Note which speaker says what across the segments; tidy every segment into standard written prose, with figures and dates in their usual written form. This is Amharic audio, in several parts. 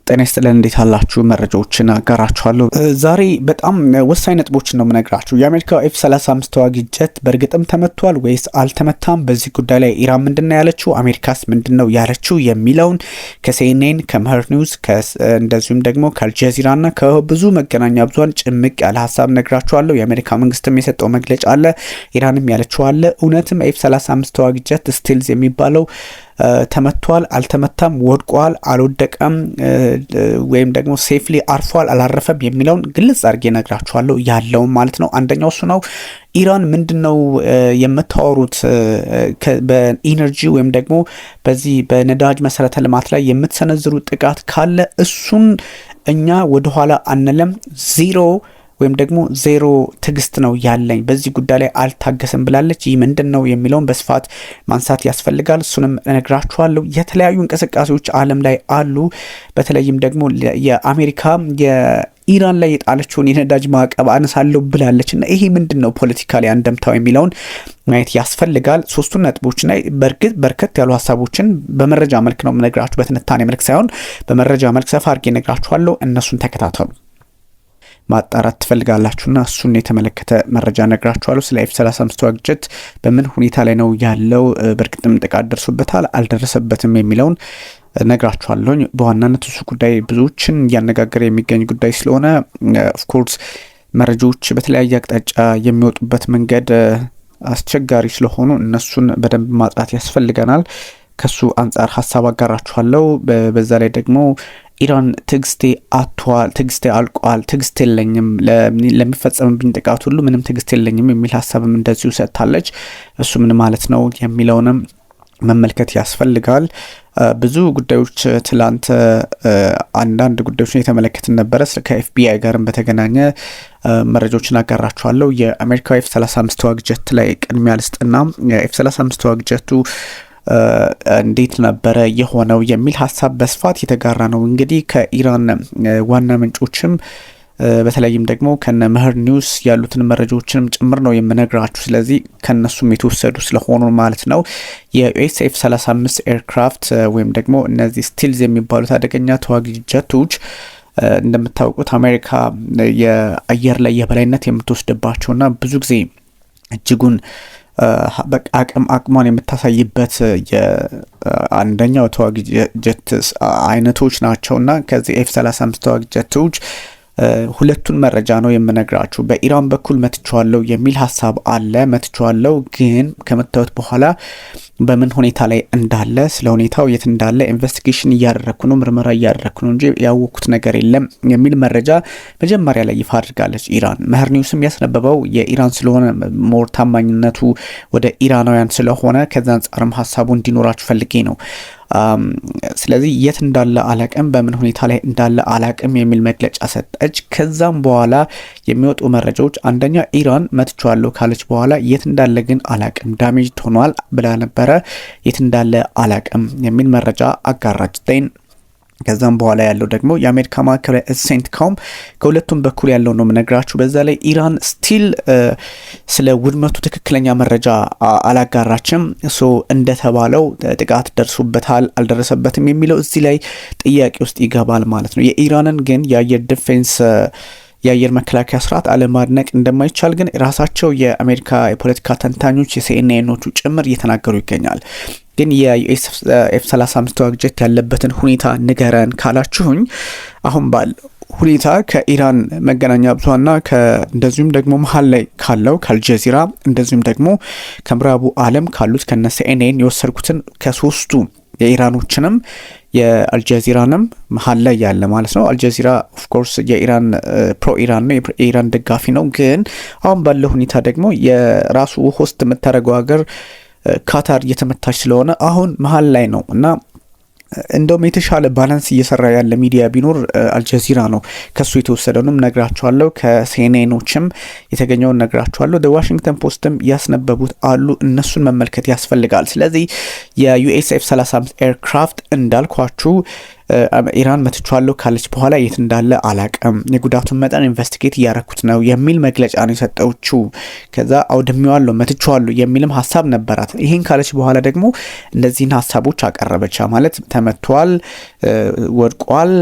Speaker 1: ጤና ይስጥልን እንዴት አላችሁ? መረጃዎችን አጋራችኋለሁ። ዛሬ በጣም ወሳኝ ነጥቦችን ነው የምነግራችሁ። የአሜሪካ F-35 ተዋጊ ጀት በእርግጥም ተመቷል ወይስ አልተመታም? በዚህ ጉዳይ ላይ ኢራን ምንድነው ያለችው? አሜሪካስ ምንድነው ያለችው? የሚለውን ከሲኤንኤን ከመህር ኒውስ እንደዚሁም ደግሞ ከአልጀዚራና ከብዙ መገናኛ ብዙሃን ጭምቅ ያለ ሀሳብ ነግራችኋለሁ። የአሜሪካ መንግስትም የሰጠው መግለጫ አለ፣ ኢራንም ያለችው አለ። እውነትም F-35 ተዋጊ ጀት ስቲልዝ የሚባለው ተመቷል አልተመታም፣ ወድቋል አልወደቀም፣ ወይም ደግሞ ሴፍሊ አርፏል አላረፈም የሚለውን ግልጽ አድርጌ ነግራችኋለሁ ያለው ማለት ነው። አንደኛው እሱ ነው። ኢራን ምንድነው የምታወሩት? በኢነርጂ ወይም ደግሞ በዚህ በነዳጅ መሰረተ ልማት ላይ የምትሰነዝሩ ጥቃት ካለ እሱን እኛ ወደኋላ አንለም፣ ወይም ደግሞ ዜሮ ትግስት ነው ያለኝ፣ በዚህ ጉዳይ ላይ አልታገስም ብላለች። ይህ ምንድን ነው የሚለውን በስፋት ማንሳት ያስፈልጋል። እሱንም እነግራችኋለሁ። የተለያዩ እንቅስቃሴዎች ዓለም ላይ አሉ። በተለይም ደግሞ የአሜሪካ የኢራን ላይ የጣለችውን የነዳጅ ማዕቀብ አነሳለሁ ብላለች እና ይሄ ምንድን ነው ፖለቲካሊ አንደምታው የሚለውን ማየት ያስፈልጋል። ሶስቱን ነጥቦች ላይ በርከት ያሉ ሀሳቦችን በመረጃ መልክ ነው የምነግራችሁ፣ በትንታኔ መልክ ሳይሆን በመረጃ መልክ ሰፋ አድርጌ እነግራችኋለሁ። እነሱን ተከታተሉ። ማጣራት ትፈልጋላችሁና እሱን የተመለከተ መረጃ ነግራችኋለሁ። ስለ F-35 ተዋጊ ጀት በምን ሁኔታ ላይ ነው ያለው፣ በእርግጥም ጥቃት ደርሶበታል አልደረሰበትም የሚለውን ነግራችኋለሁ። በዋናነት እሱ ጉዳይ ብዙዎችን እያነጋገረ የሚገኝ ጉዳይ ስለሆነ ኦፍኮርስ መረጃዎች በተለያየ አቅጣጫ የሚወጡበት መንገድ አስቸጋሪ ስለሆኑ እነሱን በደንብ ማጥራት ያስፈልገናል። ከሱ አንጻር ሀሳብ አጋራችኋለሁ። በዛ ላይ ደግሞ ኢራን ትግስቴ አልቋል፣ ትግስት የለኝም፣ ለሚፈጸምብኝ ጥቃት ሁሉ ምንም ትግስት የለኝም የሚል ሀሳብም እንደዚሁ ሰጥታለች። እሱ ምን ማለት ነው የሚለውንም መመልከት ያስፈልጋል። ብዙ ጉዳዮች ትላንት አንዳንድ ጉዳዮችን የተመለከትን ነበረ። ከኤፍቢአይ ጋርም በተገናኘ መረጃዎችን አጋራችኋለሁ። የአሜሪካ F-35 ተዋጊ ጀት ላይ ቅድሚያ ልስጥና F-35 ተዋጊ ጀቱ እንዴት ነበረ የሆነው የሚል ሀሳብ በስፋት የተጋራ ነው። እንግዲህ ከኢራን ዋና ምንጮችም በተለይም ደግሞ ከነ መህር ኒውስ ያሉትን መረጃዎችንም ጭምር ነው የምነግራችሁ። ስለዚህ ከነሱም የተወሰዱ ስለሆኑ ማለት ነው። የዩኤስ F-35 ኤርክራፍት ወይም ደግሞ እነዚህ ስቲልዝ የሚባሉት አደገኛ ተዋጊ ጀቶች እንደምታውቁት አሜሪካ የአየር ላይ የበላይነት የምትወስድባቸውና ብዙ ጊዜ እጅጉን አቅሟን የምታሳይበት የአንደኛው ተዋጊ ጀት አይነቶች ናቸውና ከዚህ F-35 ተዋጊ ጀቶች ሁለቱን መረጃ ነው የምነግራችሁ። በኢራን በኩል መትቻለሁ የሚል ሀሳብ አለ። መትቻለሁ ግን ከመታወት በኋላ በምን ሁኔታ ላይ እንዳለ ስለ ሁኔታው የት እንዳለ ኢንቨስቲጌሽን እያደረኩ ነው፣ ምርመራ እያደረኩ ነው እንጂ ያወቅኩት ነገር የለም የሚል መረጃ መጀመሪያ ላይ ይፋ አድርጋለች ኢራን። መህር ኒውስም ያስነበበው የኢራን ስለሆነ ሞር ታማኝነቱ ወደ ኢራናውያን ስለሆነ ከዛ አንጻርም ሀሳቡ እንዲኖራችሁ ፈልጌ ነው። ስለዚህ የት እንዳለ አላቅም፣ በምን ሁኔታ ላይ እንዳለ አላቅም የሚል መግለጫ ሰጠች። ከዛም በኋላ የሚወጡ መረጃዎች አንደኛ ኢራን መትቻለሁ ካለች በኋላ የት እንዳለ ግን አላቅም፣ ዳሜጅ ሆኗል ብላ ነበረ፣ የት እንዳለ አላቅም የሚል መረጃ አጋራች። ከዛም በኋላ ያለው ደግሞ የአሜሪካ ማዕከላዊ ሴንትኮም ከሁለቱም በኩል ያለው ነው የምነግራችሁ። በዛ ላይ ኢራን ስቲል ስለ ውድመቱ ትክክለኛ መረጃ አላጋራችም። እንደተባለው ጥቃት ደርሶበታል አልደረሰበትም የሚለው እዚህ ላይ ጥያቄ ውስጥ ይገባል ማለት ነው። የኢራንን ግን የአየር ዲፌንስ የአየር መከላከያ ስርዓት አለማድነቅ እንደማይቻል ግን ራሳቸው የአሜሪካ የፖለቲካ ተንታኞች የሲኤንኤኖቹ ጭምር እየተናገሩ ይገኛል። ግን የዩኤስ F-35 ተዋጊ ጀት ያለበትን ሁኔታ ንገረን ካላችሁኝ አሁን ባለው ሁኔታ ከኢራን መገናኛ ብዙሃንና እንደዚሁም ደግሞ መሀል ላይ ካለው ከአልጀዚራ እንደዚሁም ደግሞ ከምዕራቡ ዓለም ካሉት ከነ ሲኤንኤን የወሰድኩትን ከሶስቱ የኢራኖችንም የአልጀዚራንም መሀል ላይ ያለ ማለት ነው። አልጀዚራ ኦፍ ኮርስ የኢራን ፕሮ ኢራን ነው፣ የኢራን ደጋፊ ነው። ግን አሁን ባለው ሁኔታ ደግሞ የራሱ ሆስት የምታደርገው ሀገር ካታር እየተመታች ስለሆነ አሁን መሀል ላይ ነው እና እንደውም የተሻለ ባላንስ እየሰራ ያለ ሚዲያ ቢኖር አልጀዚራ ነው። ከሱ የተወሰደውንም ነግራችኋለሁ፣ ከሲኤንኤኖችም የተገኘውን ነግራችኋለሁ። ዋሽንግተን ፖስትም ያስነበቡት አሉ፣ እነሱን መመልከት ያስፈልጋል። ስለዚህ የዩኤስ F-35 ኤርክራፍት እንዳልኳችሁ ኢራን መትቻለሁ ካለች በኋላ የት እንዳለ አላቅም፣ የጉዳቱን መጠን ኢንቨስቲጌት እያረኩት ነው የሚል መግለጫ ነው የሰጠችው። ከዛ አውድሜዋለሁ መትቻለሁ የሚልም ሀሳብ ነበራት። ይህን ካለች በኋላ ደግሞ እነዚህን ሀሳቦች አቀረበች። ማለት ተመቷል፣ ወድቋል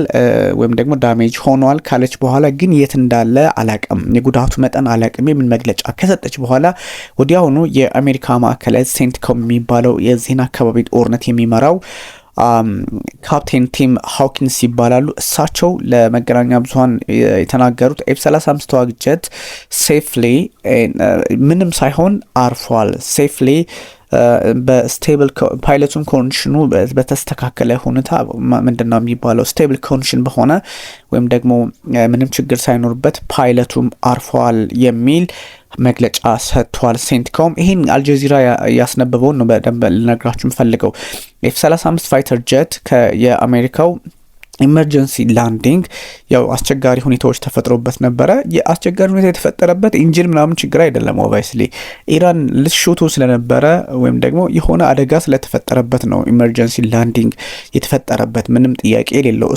Speaker 1: ወይም ደግሞ ዳሜጅ ሆኗል ካለች በኋላ ግን የት እንዳለ አላቅም፣ የጉዳቱ መጠን አላቅም የሚል መግለጫ ከሰጠች በኋላ ወዲያውኑ የአሜሪካ ማዕከላዊ ሴንትኮም የሚባለው የዚህን አካባቢ ጦርነት የሚመራው ካፕቴን ቲም ሃውኪንስ ይባላሉ። እሳቸው ለመገናኛ ብዙኃን የተናገሩት ኤፍ-35 ተዋጊ ጀት ሴፍሊ ምንም ሳይሆን አርፏል፣ ሴፍሊ በስቴብል ፓይለቱን ኮንዲሽኑ በተስተካከለ ሁኔታ ምንድነው የሚባለው ስቴብል ኮንዲሽን በሆነ ወይም ደግሞ ምንም ችግር ሳይኖርበት ፓይለቱም አርፏል የሚል መግለጫ ሰጥቷል ሴንትኮም። ይህን አልጀዚራ ያስነበበውን ነው በደንብ ልነግራችሁ የምፈልገው። ኤፍ-35 ፋይተር ጀት የአሜሪካው ኢመርጀንሲ ላንዲንግ ያው አስቸጋሪ ሁኔታዎች ተፈጥሮበት ነበረ። የአስቸጋሪ ሁኔታ የተፈጠረበት ኢንጂን ምናምን ችግር አይደለም። ኦባይስሊ ኢራን ልትሾቶ ስለነበረ ወይም ደግሞ የሆነ አደጋ ስለተፈጠረበት ነው ኢመርጀንሲ ላንዲንግ የተፈጠረበት፣ ምንም ጥያቄ የሌለው።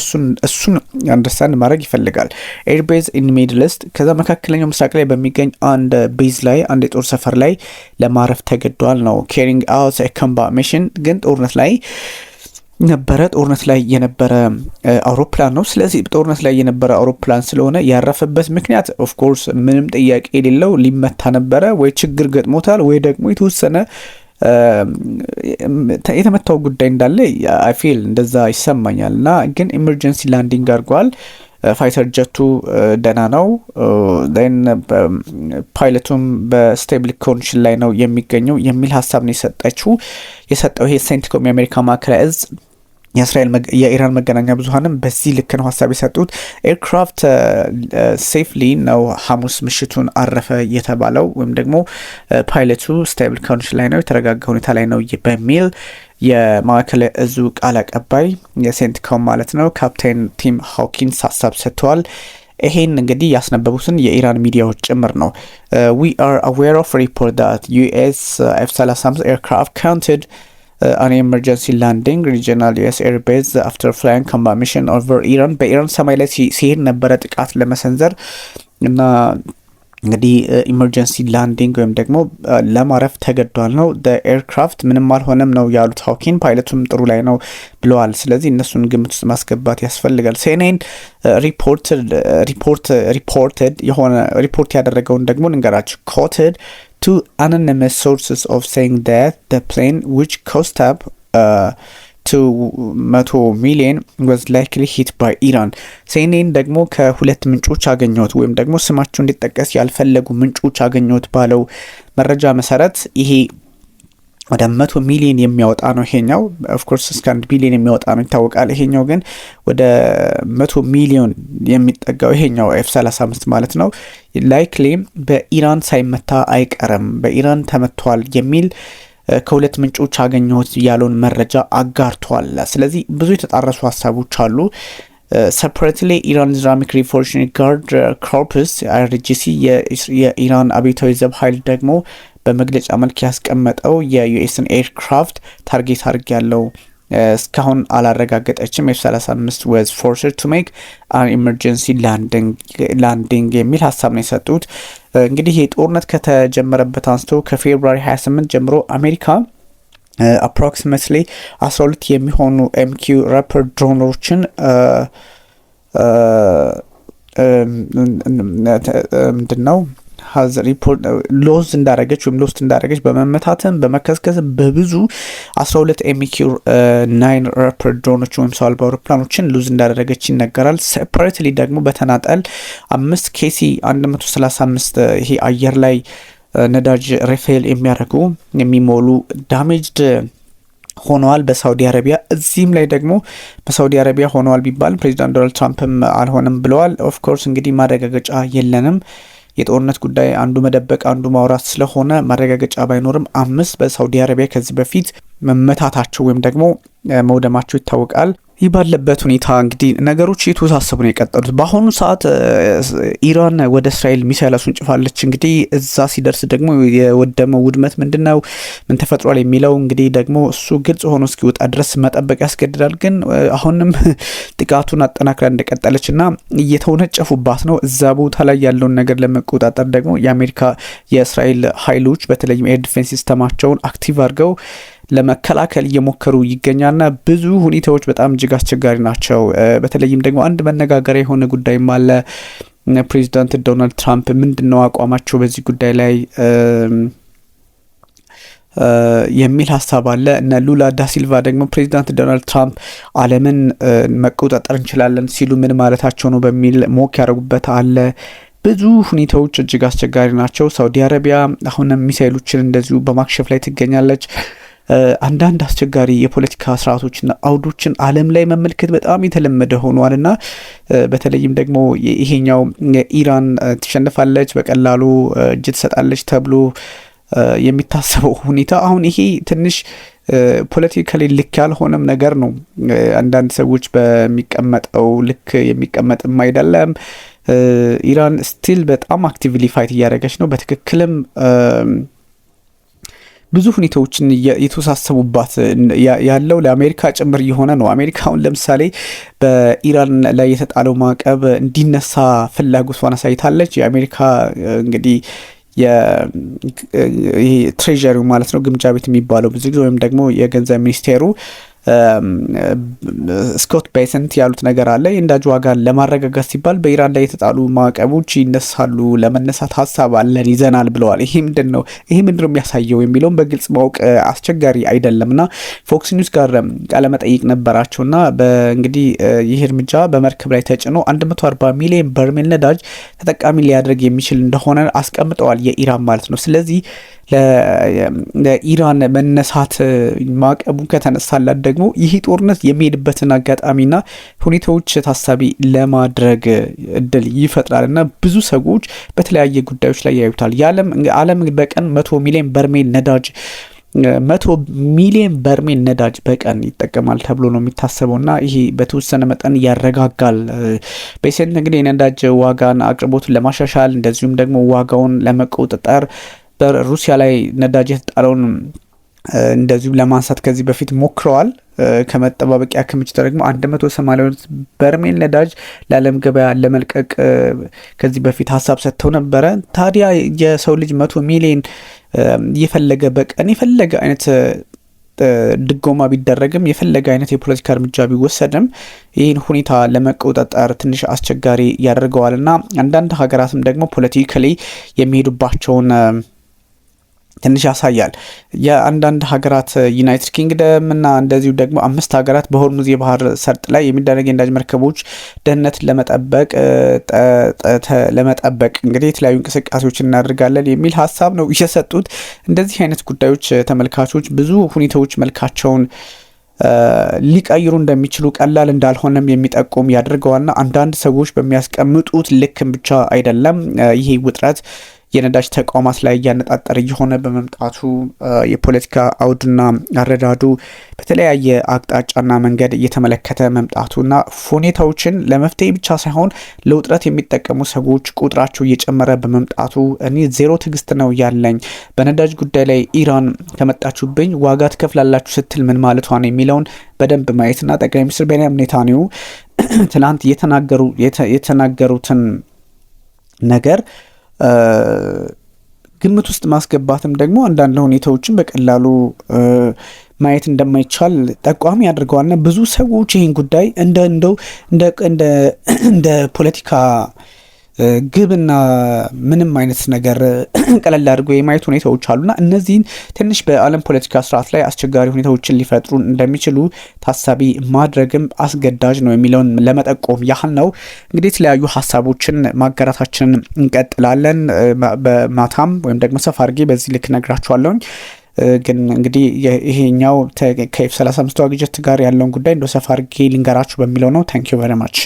Speaker 1: እሱን አንደርስታንድ ማድረግ ይፈልጋል። ኤርቤዝ ኢን ሚድል ኢስት ከዛ መካከለኛው ምስራቅ ላይ በሚገኝ አንድ ቤዝ ላይ አንድ የጦር ሰፈር ላይ ለማረፍ ተገዷል ነው። ካሪንግ አውት ኤ ኮምባት ሚሽን ግን ጦርነት ላይ የነበረ አውሮፕላን ነው። ስለዚህ ጦርነት ላይ የነበረ አውሮፕላን ስለሆነ ያረፈበት ምክንያት ኦፍ ኮርስ ምንም ጥያቄ የሌለው ሊመታ ነበረ፣ ወይ ችግር ገጥሞታል ወይ ደግሞ የተወሰነ የተመታው ጉዳይ እንዳለ አይ ፊል እንደዛ ይሰማኛል። እና ግን ኢመርጀንሲ ላንዲንግ አድርጓል። ፋይተር ጀቱ ደህና ነው። ፓይለቱም በስቴብል ኮንዲሽን ላይ ነው የሚገኘው የሚል ሀሳብ ነው የሰጠው ይሄ ሴንትኮም የአሜሪካ ማዕከላዊ እዝ። የኢራን መገናኛ ብዙኃንም በዚህ ልክ ነው ሀሳብ የሰጡት። ኤርክራፍት ሴፍሊ ነው ሐሙስ ምሽቱን አረፈ የተባለው ወይም ደግሞ ፓይለቱ ስቴብል ኮንዲሽን ላይ ነው የተረጋጋ ሁኔታ ላይ ነው በሚል የማዕከላዊ እዙ ቃል አቀባይ የሴንትኮም ማለት ነው ካፕቴን ቲም ሃውኪንስ ሀሳብ ሰጥተዋል። ይሄን እንግዲህ ያስነበቡትን የኢራን ሚዲያዎች ጭምር ነው። we are aware of report that US F-35 aircraft counted an emergency landing regional US airbase after flying combat mission over Iran በኢራን ሰማይ ላይ ሲሄድ ነበረ ጥቃት ለመሰንዘር እና እንግዲህ ኢመርጀንሲ ላንዲንግ ወይም ደግሞ ለማረፍ ተገዷል ነው። ኤርክራፍት ምንም አልሆነም ነው ያሉት ሃውኪን። ፓይለቱም ጥሩ ላይ ነው ብለዋል። ስለዚህ እነሱን ግምት ውስጥ ማስገባት ያስፈልጋል። CNN ሪፖርት ያደረገውን ደግሞ ልንገራችሁ። quoted to anonymous sources of saying that the plane which cost up to 100 million was likely hit by Iran. CNN ደግሞ ከሁለት ምንጮች አገኘሁት ወይም ደግሞ ስማቸው እንዲጠቀስ ያልፈለጉ ምንጮች አገኘሁት ባለው መረጃ መሰረት ይሄ ወደ 100 ሚሊዮን የሚያወጣ ነው። ይሄኛው ኦፍ ኮርስ እስከ 1 ቢሊዮን የሚያወጣ ነው ይታወቃል። ይሄኛው ግን ወደ 100 ሚሊዮን የሚጠጋው ይሄኛው F-35 ማለት ነው ላይክሊ በኢራን ሳይመታ አይቀርም፣ በኢራን ተመቷል የሚል ከሁለት ምንጮች አገኘሁት ያለውን መረጃ አጋርቷል። ስለዚህ ብዙ የተጣረሱ ሀሳቦች አሉ። separately Iran Islamic Revolutionary Guard Corps IRGC የኢራን አብዮታዊ ዘብ ኃይል ደግሞ በመግለጫ መልክ ያስቀመጠው የዩኤስን ኤርክራፍት ታርጌት አድርግ ያለው እስካሁን አላረጋገጠችም። F-35 was forced to make an emergency landing የሚል ሀሳብ ነው የሰጡት። እንግዲህ የጦርነት ከተጀመረበት አንስቶ ከፌብሩዋሪ 28 ጀምሮ አሜሪካ approximately 12 የሚሆኑ MQ Raptor ድሮኖችን ምንድነው ሪፖርት ሎዝ እንዳረገች በመመታተን በመከስከስ በብዙ 12 MQ 9 Raptor ድሮኖች ወይም ሰው አልባ አውሮፕላኖችን ሎዝ እንዳደረገች ይነገራል። ሴፓሬትሊ ደግሞ በተናጠል 5 KC 135 ይሄ አየር ላይ ነዳጅ ሪፊል የሚሞሉ ዳሜጅድ ሆነዋል በሳውዲ አረቢያ። እዚህም ላይ ደግሞ በሳውዲ አረቢያ ሆነዋል ቢባል ፕሬዚዳንት ዶናልድ ትራምፕም አልሆነም ብለዋል። ኦፍ ኮርስ እንግዲህ ማረጋገጫ የለንም። የጦርነት ጉዳይ አንዱ መደበቅ አንዱ ማውራት ስለሆነ ማረጋገጫ ባይኖርም 5 በሳውዲ አረቢያ ከዚህ በፊት መመታታቸው ወይም ደግሞ መውደማቸው ይታወቃል። ይህ ባለበት ሁኔታ እንግዲህ ነገሮች እየተወሳሰቡ ነው የቀጠሉት። በአሁኑ ሰዓት ኢራን ወደ እስራኤል ሚሳይል አስወንጭፋለች። እንግዲህ እዛ ሲደርስ ደግሞ የወደመው ውድመት ምንድነው፣ ምን ተፈጥሯል የሚለው እንግዲህ ደግሞ እሱ ግልጽ ሆኖ እስኪወጣ ድረስ መጠበቅ ያስገድዳል። ግን አሁንም ጥቃቱን አጠናክራ እንደቀጠለች እና እየተወነጨፉባት ነው። እዛ ቦታ ላይ ያለውን ነገር ለመቆጣጠር ደግሞ የአሜሪካ የእስራኤል ኃይሎች በተለይም ኤር ዲፌንስ ሲስተማቸውን አክቲቭ አድርገው ለመከላከል እየሞከሩ ይገኛልና ብዙ ሁኔታዎች በጣም እጅግ አስቸጋሪ ናቸው። በተለይም ደግሞ አንድ መነጋገሪያ የሆነ ጉዳይም አለ። ፕሬዚዳንት ዶናልድ ትራምፕ ምንድነው አቋማቸው በዚህ ጉዳይ ላይ የሚል ሀሳብ አለ። እነ ሉላ ዳሲልቫ ደግሞ ፕሬዚዳንት ዶናልድ ትራምፕ ዓለምን መቆጣጠር እንችላለን ሲሉ ምን ማለታቸው ነው በሚል ሞክ ያደረጉበት አለ። ብዙ ሁኔታዎች እጅግ አስቸጋሪ ናቸው። ሳውዲ አረቢያ አሁንም ሚሳይሎችን እንደዚሁ በማክሸፍ ላይ ትገኛለች። አንዳንድ አስቸጋሪ የፖለቲካ ስርዓቶችና አውዶችን ዓለም ላይ መመልከት በጣም የተለመደ ሆኗልና በተለይም ደግሞ ይሄኛው ኢራን ትሸንፋለች፣ በቀላሉ እጅ ትሰጣለች ተብሎ የሚታሰበው ሁኔታ አሁን ይሄ ትንሽ ፖለቲካሊ ልክ ያልሆነም ነገር ነው። አንዳንድ ሰዎች በሚቀመጠው ልክ የሚቀመጥም አይደለም። ኢራን ስቲል በጣም አክቲቭሊ ፋይት እያደረገች ነው። በትክክልም ብዙ ሁኔታዎችን የተወሳሰቡባት ያለው ለአሜሪካ ጭምር የሆነ ነው። አሜሪካውን ለምሳሌ በኢራን ላይ የተጣለው ማዕቀብ እንዲነሳ ፍላጎቷን አሳይታለች። የአሜሪካ እንግዲህ ይሄ ትሬዠሪው ማለት ነው ግምጃ ቤት የሚባለው ብዙ ጊዜ ወይም ደግሞ የገንዘብ ሚኒስቴሩ ስኮት ቤሰንት ያሉት ነገር አለ። የነዳጅ ዋጋን ለማረጋጋት ሲባል በኢራን ላይ የተጣሉ ማዕቀቦች ይነሳሉ፣ ለመነሳት ሀሳብ አለን ይዘናል ብለዋል። ይሄ ምንድነው የሚያሳየው የሚለውን በግልጽ ማወቅ አስቸጋሪ አይደለምና ፎክስ ኒውስ ጋር ቃለ መጠይቅ ነበራቸውና በእንግዲህ ይህ እርምጃ በመርከብ ላይ ተጭኖ 140 ሚሊዮን በርሜል ነዳጅ ተጠቃሚ ሊያደርግ የሚችል እንደሆነ አስቀምጠዋል፣ የኢራን ማለት ነው። ስለዚህ ለኢራን መነሳት ማዕቀቡ ከተነሳላት ደግሞ ይህ ጦርነት የሚሄድበትን አጋጣሚና ሁኔታዎች ታሳቢ ለማድረግ እድል ይፈጥራልና ብዙ ሰዎች በተለያየ ጉዳዮች ላይ ያዩታል። ዓለም በቀን 100 ሚሊዮን በርሜል ነዳጅ 100 ሚሊዮን በርሜል ነዳጅ በቀን ይጠቀማል ተብሎ ነው የሚታሰበውና ይሄ በተወሰነ መጠን ያረጋጋል። በሴንት እንግዲህ የነዳጅ ዋጋን አቅርቦቱን ለማሻሻል እንደዚሁም ደግሞ ዋጋውን ለመቆጣጠር በሩሲያ ላይ ነዳጅ የተጣለውን እንደዚሁም ለማንሳት ከዚህ በፊት ሞክረዋል። ከመጠባበቂያ ክምችት ደግሞ 182 በርሜል ነዳጅ ለዓለም ገበያ ለመልቀቅ ከዚህ በፊት ሀሳብ ሰጥተው ነበረ። ታዲያ የሰው ልጅ 100 ሚሊዮን የፈለገ በቀን የፈለገ አይነት ድጎማ ቢደረግም የፈለገ አይነት የፖለቲካ እርምጃ ቢወሰድም ይህን ሁኔታ ለመቆጣጠር ትንሽ አስቸጋሪ ያደርገዋልና አንዳንድ ሀገራትም ደግሞ ፖለቲካሊ የሚሄዱባቸውን ትንሽ ያሳያል። የአንዳንድ ሀገራት ዩናይትድ ኪንግደም እና እንደዚሁ ደግሞ 5 ሀገራት በሆርሙዝ የባህር ሰርጥ ላይ የሚደረግ የነዳጅ መርከቦች ደህንነትን ለመጠበቅ እንግዲህ የተለያዩ እንቅስቃሴዎችን እናደርጋለን የሚል ሀሳብ ነው እየሰጡት። እንደዚህ አይነት ጉዳዮች ተመልካቾች ብዙ ሁኔታዎች መልካቸውን ሊቀይሩ እንደሚችሉ ቀላል እንዳልሆነም የሚጠቁም ያደርገዋልና አንዳንድ ሰዎች በሚያስቀምጡት ልክም ብቻ አይደለም ይሄ ውጥረት የነዳጅ ተቋማት ላይ እያነጣጠረ እየሆነ በመምጣቱ የፖለቲካ አውድና አረዳዱ በተለያየ አቅጣጫና መንገድ እየተመለከተ መምጣቱና ሁኔታዎችን ለመፍትሄ ብቻ ሳይሆን ለውጥረት የሚጠቀሙ ሰዎች ቁጥራቸው እየጨመረ በመምጣቱ እኔ ዜሮ ትዕግስት ነው ያለኝ በነዳጅ ጉዳይ ላይ ኢራን ከመጣችሁብኝ ዋጋ ትከፍላላችሁ ስትል ምን ማለቷ ነው የሚለውን በደንብ ማየትና ጠቅላይ ሚኒስትር ቤንያሚን ኔታንያሁ ትናንት የተናገሩትን ነገር ግምት ውስጥ ማስገባትም ደግሞ አንዳንድ ሁኔታዎችን በቀላሉ ማየት እንደማይቻል ጠቋሚ ያደርገዋልና ብዙ ሰዎች ይህን ጉዳይ እንደ ፖለቲካ ግብና ምንም አይነት ነገር ቀለል አድርጎ የማየት ሁኔታዎች አሉና እነዚህን ትንሽ በዓለም ፖለቲካ ስርዓት ላይ አስቸጋሪ ሁኔታዎችን ሊፈጥሩ እንደሚችሉ ታሳቢ ማድረግም አስገዳጅ ነው የሚለውን ለመጠቆም ያህል ነው። እንግዲህ የተለያዩ ሀሳቦችን ማጋራታችንን እንቀጥላለን። በማታም ወይም ደግሞ ሰፋ አድርጌ በዚህ ልክ ነግራችኋለሁኝ። ግን እንግዲህ ይሄኛው ከኤፍ 35 ተዋጊ ጀት ጋር ያለውን ጉዳይ እንደ ሰፋ አድርጌ ልንገራችሁ በሚለው ነው። ታንክ ዩ ቨሪ ማች